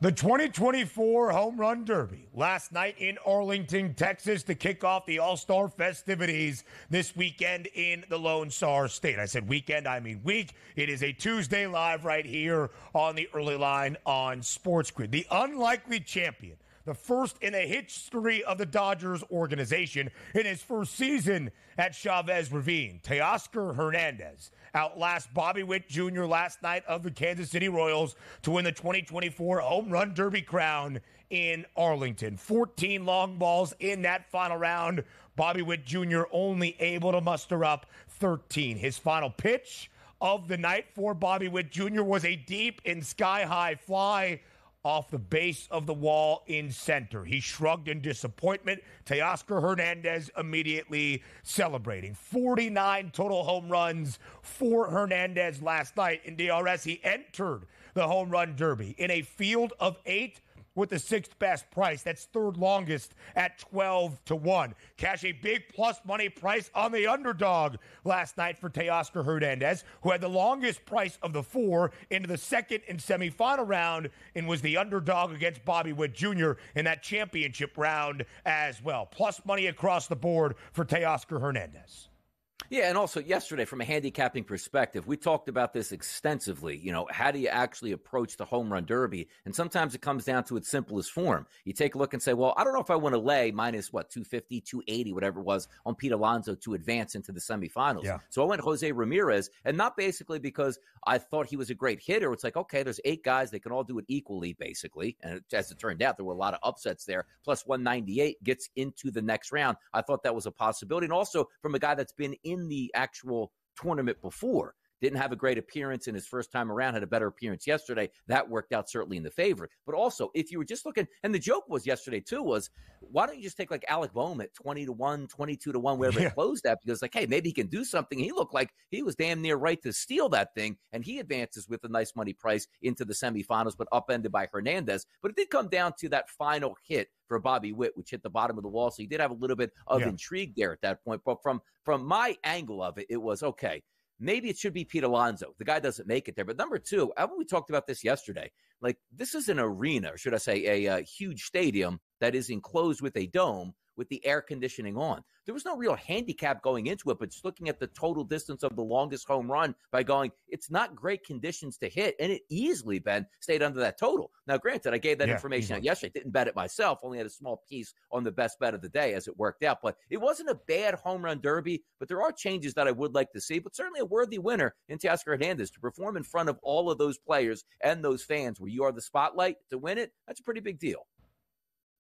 The 2024 Home Run Derby last night in Arlington, Texas to kick off the All-Star festivities this weekend in the Lone Star State. I said weekend, I mean week. It is a Tuesday live right here on the early line on SportsGrid. The unlikely champion, the first in the history of the Dodgers organization in his first season at Chavez Ravine, Teoscar Hernandez outlast Bobby Witt Jr. last night of the Kansas City Royals to win the 2024 Home Run Derby crown in Arlington. 14 long balls in that final round. Bobby Witt Jr. only able to muster up 13. His final pitch of the night for Bobby Witt Jr. was a deep and sky-high fly off the base of the wall in center. He shrugged in disappointment. Teoscar Hernandez immediately celebrating. 49 total home runs for Hernandez last night in DRS. He entered the Home Run Derby in a field of 8 with the sixth best price. That's third longest at 12-1. Cash a big plus money price on the Underdog last night for Teoscar Hernandez, who had the longest price of the four into the second and semifinal round and was the underdog against Bobby Witt Jr. in that championship round as well. Plus money across the board for Teoscar Hernandez. Yeah, and also yesterday, from a handicapping perspective, we talked about this extensively. You know, how do you actually approach the home run derby? And sometimes it comes down to its simplest form. You take a look and say, well, I don't know if I want to lay minus, 250, 280, whatever it was, on Pete Alonso to advance into the semifinals. Yeah. So I went Jose Ramirez, and not basically because I thought he was a great hitter. It's like, okay, there's 8 guys. They can all do it equally, basically. And as it turned out, there were a lot of upsets there. Plus 198 gets into the next round. I thought that was a possibility. And also from a guy that's been in the actual tournament before. Didn't have a great appearance in his first time around, had a better appearance yesterday. That worked out certainly in the favor. But also, if you were just looking, and the joke was yesterday too, was why don't you just take like Alec Boehm at 20-1, 22-1, wherever it closed at, because like, hey, maybe he can do something. He looked like he was damn near right to steal that thing, and he advances with a nice money price into the semifinals, but upended by Hernandez. But it did come down to that final hit for Bobby Witt, which hit the bottom of the wall. So he did have a little bit of intrigue there at that point. But from my angle of it, it was, okay, maybe it should be Pete Alonso. The guy doesn't make it there. But number two, we talked about this yesterday. Like, this is an arena, or should I say a huge stadium that is enclosed with a dome with the air conditioning on. There was no real handicap going into it, but just looking at the total distance of the longest home run by going, it's not great conditions to hit, and it easily, Ben, stayed under that total. Now, granted, I gave that information out yesterday. Didn't bet it myself, only had a small piece on the best bet of the day as it worked out. But it wasn't a bad home run derby, but there are changes that I would like to see, but certainly a worthy winner in Teoscar Hernandez to perform in front of all of those players and those fans where you are the spotlight to win it. That's a pretty big deal.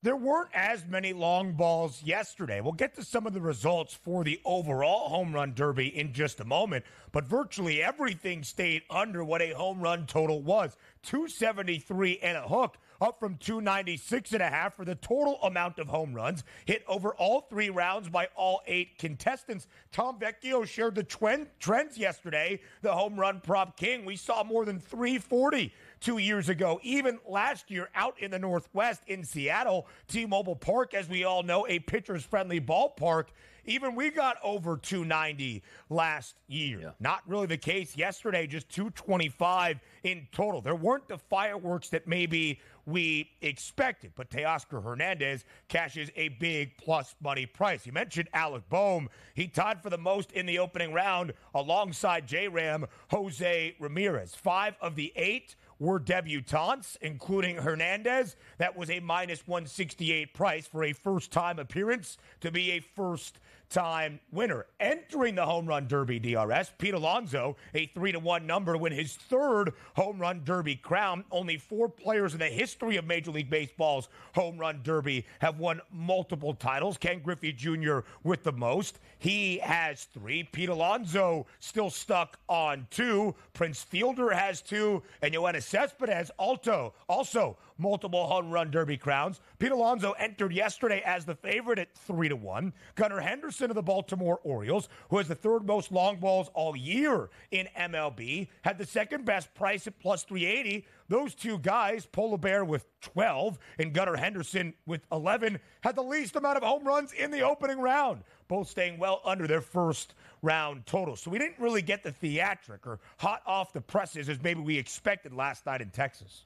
There weren't as many long balls yesterday. We'll get to some of the results for the overall home run derby in just a moment, but virtually everything stayed under what a home run total was. 273 and a hook, up from 296 and a half for the total amount of home runs hit over all 3 rounds by all 8 contestants. Tom Vecchio shared the trends yesterday, the home run prop king. We saw more than 340 2 years ago. Even last year out in the Northwest in Seattle, T-Mobile Park, as we all know, a pitcher's friendly ballpark. Even we got over 290 last year. Yeah. Not really the case yesterday, just 225 in total. There weren't the fireworks that maybe we expected, but Teoscar Hernandez cashes a big plus money price. You mentioned Alec Boehm. He tied for the most in the opening round alongside J-Ram Jose Ramirez. 5 of the 8 were debutantes, including Hernandez. That was a minus 168 price for a first-time appearance to be a first-time winner. Entering the home run derby DRS, Pete Alonso, a 3-1 number to win his 3rd home run derby crown. Only 4 players in the history of Major League Baseball's home run derby have won multiple titles. Ken Griffey Jr. with the most. He has 3. Pete Alonso still stuck on 2. Prince Fielder has 2. And Yoenis Cespedes also multiple home run derby crowns. Pete Alonso entered yesterday as the favorite at 3-1. Gunnar Henderson of the Baltimore Orioles, who has the 3rd most long balls all year in MLB, had the 2nd best price at plus 380. Those 2 guys, Polar Bear with 12 and Gunnar Henderson with 11, had the least amount of home runs in the opening round, both staying well under their first round total. So we didn't really get the theatric or hot off the presses as maybe we expected last night in Texas.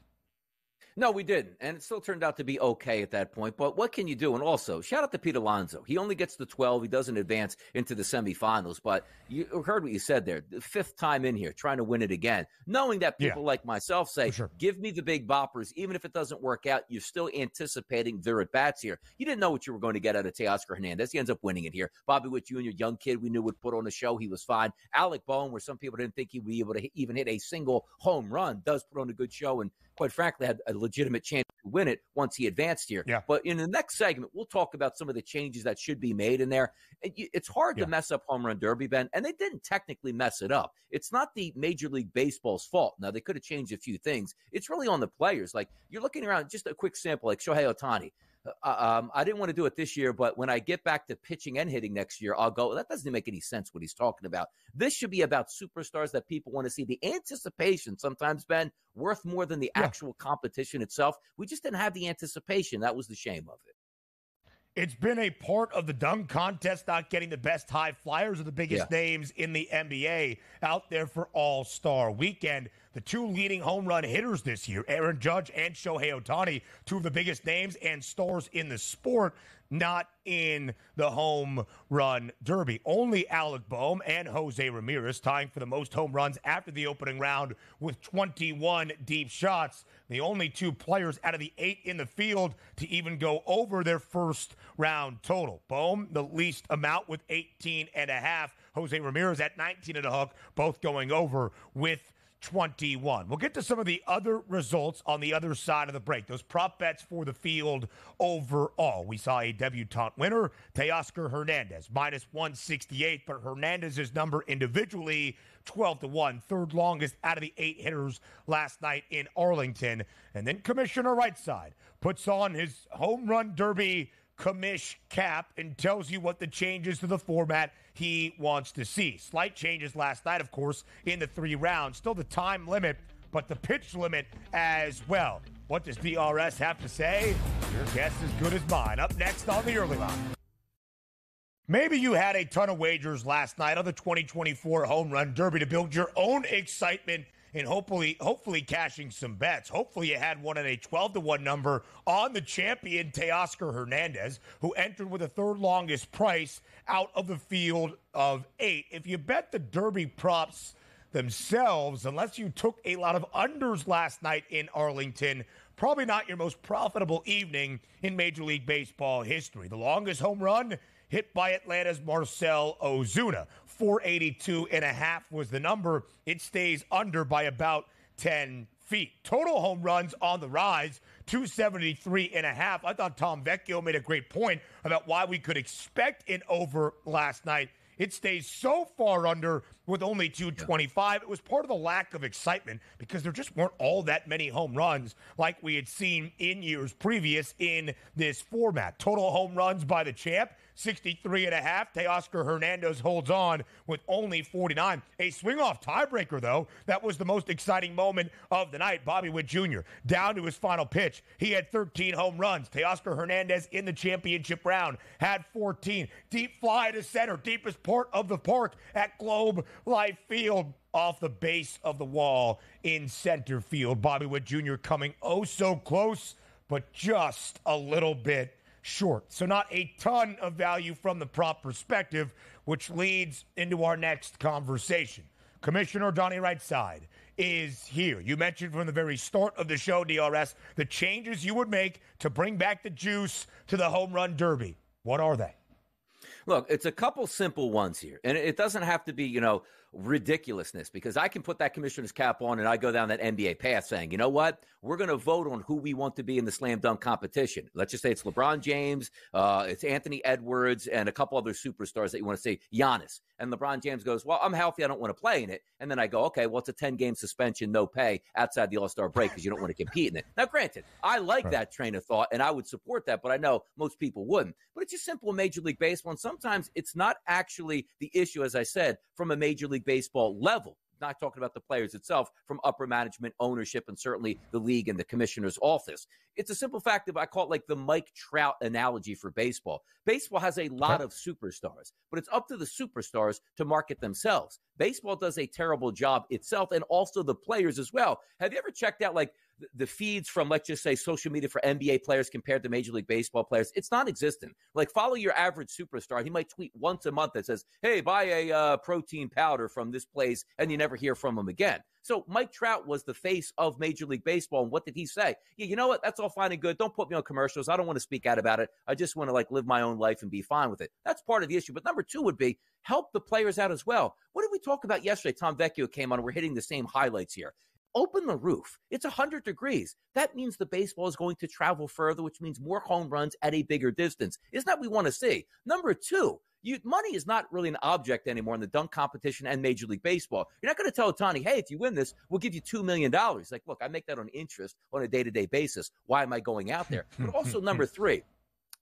No, we didn't. And it still turned out to be okay at that point. But what can you do? And also, shout out to Pete Alonso. He only gets to 12. He doesn't advance into the semifinals. But you heard what you said there. The fifth time in here, trying to win it again. Knowing that people like myself say, give me the big boppers. Even if it doesn't work out, you're still anticipating their at-bats here. You didn't know what you were going to get out of Teoscar Hernandez. He ends up winning it here. Bobby Witt Jr., young kid we knew would put on a show. He was fine. Alec Boehm, where some people didn't think he'd be able to even hit a single home run, does put on a good show and quite frankly, had a legitimate chance to win it once he advanced here. Yeah. But in the next segment, we'll talk about some of the changes that should be made in there. It's hard to mess up Home Run Derby, Ben, and they didn't technically mess it up. It's not the Major League Baseball's fault. Now, they could have changed a few things. It's really on the players. Like, you're looking around, just a quick sample, like Shohei Ohtani. I didn't want to do it this year, but when I get back to pitching and hitting next year, I'll go, that doesn't make any sense what he's talking about. This should be about superstars that people want to see. The anticipation sometimes, Ben, worth more than the actual competition itself. We just didn't have the anticipation. That was the shame of it. It's been a part of the dunk contest, not getting the best high flyers or the biggest names in the NBA out there for All-Star Weekend. The two leading home run hitters this year, Aaron Judge and Shohei Ohtani, two of the biggest names and stars in the sport, not in the home run derby. Only Alec Boehm and Jose Ramirez tying for the most home runs after the opening round with 21 deep shots. The only two players out of the 8 in the field to even go over their first round total. Boehm, the least amount with 18.5. Jose Ramirez at 19 and a hook, both going over with 21. We'll get to some of the other results on the other side of the break. Those prop bets for the field overall. We saw a debutante winner, Teoscar Hernandez, minus 168, but Hernandez's number individually, 12-1, third longest out of the 8 hitters last night in Arlington. And then Commissioner Rightside puts on his home run derby commish cap and tells you what the changes to the format he wants to see. Slight changes last night, of course, in the 3 rounds. Still the time limit, but the pitch limit as well. What does DRS have to say? Your guess is good as mine. Up next on the early line. Maybe you had a ton of wagers last night on the 2024 Home Run Derby to build your own excitement and hopefully cashing some bets. Hopefully you had one at a 12-1 number on the champion, Teoscar Hernandez, who entered with a third longest price out of the field of 8. If you bet the Derby props themselves, unless you took a lot of unders last night in Arlington, probably not your most profitable evening in Major League Baseball history. The longest home run hit by Atlanta's Marcell Ozuna. 482.5 was the number. It stays under by about 10 feet. Total home runs on the rise, 273.5. I thought Tom Vecchio made a great point about why we could expect an over last night. It stays so far under with only 225. It was part of the lack of excitement because there just weren't all that many home runs like we had seen in years previous in this format. Total home runs by the champ, 63.5. Teoscar Hernandez holds on with only 49. A swing-off tiebreaker, though. That was the most exciting moment of the night. Bobby Witt Jr. down to his final pitch. He had 13 home runs. Teoscar Hernandez in the championship round had 14. Deep fly to center, deepest part of the park at Globe Life Field, off the base of the wall in center field. Bobby Witt Jr. coming oh so close, but just a little bit short. So not a ton of value from the prop perspective, which leads into our next conversation. Commissioner Donnie Rightside is here. You mentioned from the very start of the show, DRS, the changes you would make to bring back the juice to the Home Run Derby. What are they? Look, it's a couple simple ones here, and it doesn't have to be, ridiculousness, because I can put that commissioner's cap on and I go down that NBA path saying, you know what, we're going to vote on who we want to be in the slam dunk competition. Let's just say it's LeBron James, it's Anthony Edwards, and a couple other superstars that you want to say, Giannis. And LeBron James goes, well, I'm healthy, I don't want to play in it. And then I go, okay, well, it's a 10-game suspension, no pay outside the All-Star break because you don't want to compete in it. Now, granted, I like that train of thought, and I would support that, but I know most people wouldn't. But it's just simple in Major League Baseball, and sometimes it's not actually the issue, as I said, from a Major League Baseball level. Not talking about the players itself, from upper management, ownership, and certainly the league and the commissioner's office. It's a simple fact of, I call it like the Mike Trout analogy for baseball. Baseball has a lot of superstars, but it's up to the superstars to market themselves. Baseball does a terrible job itself, and also the players as well. Have you ever checked out, like, the feeds from, let's just say, social media for NBA players compared to Major League Baseball players, it's non-existent. Like, follow your average superstar. He might tweet once a month that says, hey, buy a protein powder from this place, and you never hear from him again. So Mike Trout was the face of Major League Baseball, and what did he say? Yeah, you know what? That's all fine and good. Don't put me on commercials. I don't want to speak out about it. I just want to, like, live my own life and be fine with it. That's part of the issue. But number two would be help the players out as well. What did we talk about yesterday? Tom Vecchio came on, and we're hitting the same highlights here. Open the roof. It's 100 degrees. That means the baseball is going to travel further, which means more home runs at a bigger distance. Isn't that what we want to see? Number two, money is not really an object anymore in the dunk competition and Major League Baseball. You're not going to tell Ohtani, hey, if you win this, we'll give you $2 million. Like, look, I make that on interest on a day-to-day basis. Why am I going out there? But also, number three,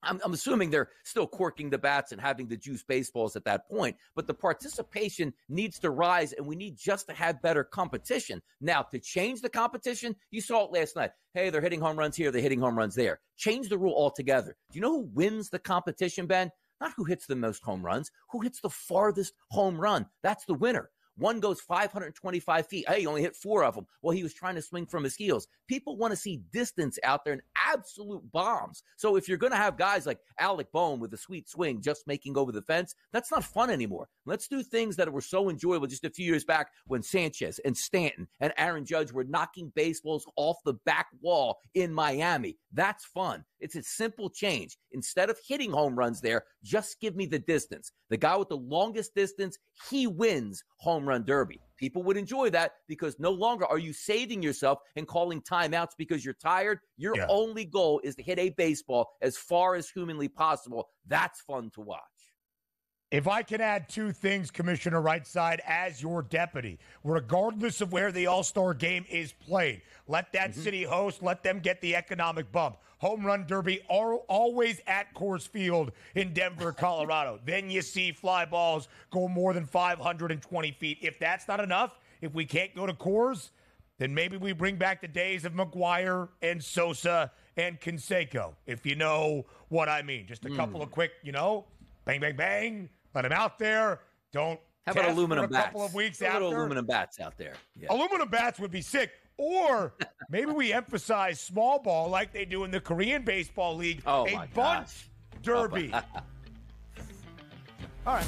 I'm assuming they're still corking the bats and having the juice baseballs at that point, but the participation needs to rise, and we need just to have better competition. Now, to change the competition, you saw it last night. Hey, they're hitting home runs here, they're hitting home runs there. Change the rule altogether. Do you know who wins the competition, Ben? Not who hits the most home runs, who hits the farthest home run. That's the winner. One goes 525 feet. Hey, he only hit 4 of them. Well, he was trying to swing from his heels. People want to see distance out there and absolute bombs. So if you're going to have guys like Alec Boehm with a sweet swing just making over the fence, that's not fun anymore. Let's do things that were so enjoyable just a few years back when Sanchez and Stanton and Aaron Judge were knocking baseballs off the back wall in Miami. That's fun. It's a simple change. Instead of hitting home runs there, just give me the distance. The guy with the longest distance, he wins home run derby. People would enjoy that because no longer are you saving yourself and calling timeouts because you're tired. Your only goal is to hit a baseball as far as humanly possible. That's fun to watch. If I can add two things, Commissioner Rightside, as your deputy, regardless of where the All-Star game is played, let that city host, let them get the economic bump. Home Run Derby are always at Coors Field in Denver, Colorado. Then you see fly balls go more than 520 feet. If that's not enough, if we can't go to Coors, then maybe we bring back the days of McGuire and Sosa and Canseco, if you know what I mean. Just a couple of quick, bang, bang, bang. Let him out there. Don't How about aluminum for a couple bats? of weeks a little after. aluminum bats out there. Yeah. Aluminum bats would be sick. Or maybe we emphasize small ball like they do in the Korean Baseball League. Oh, a my bunch gosh. derby. All right.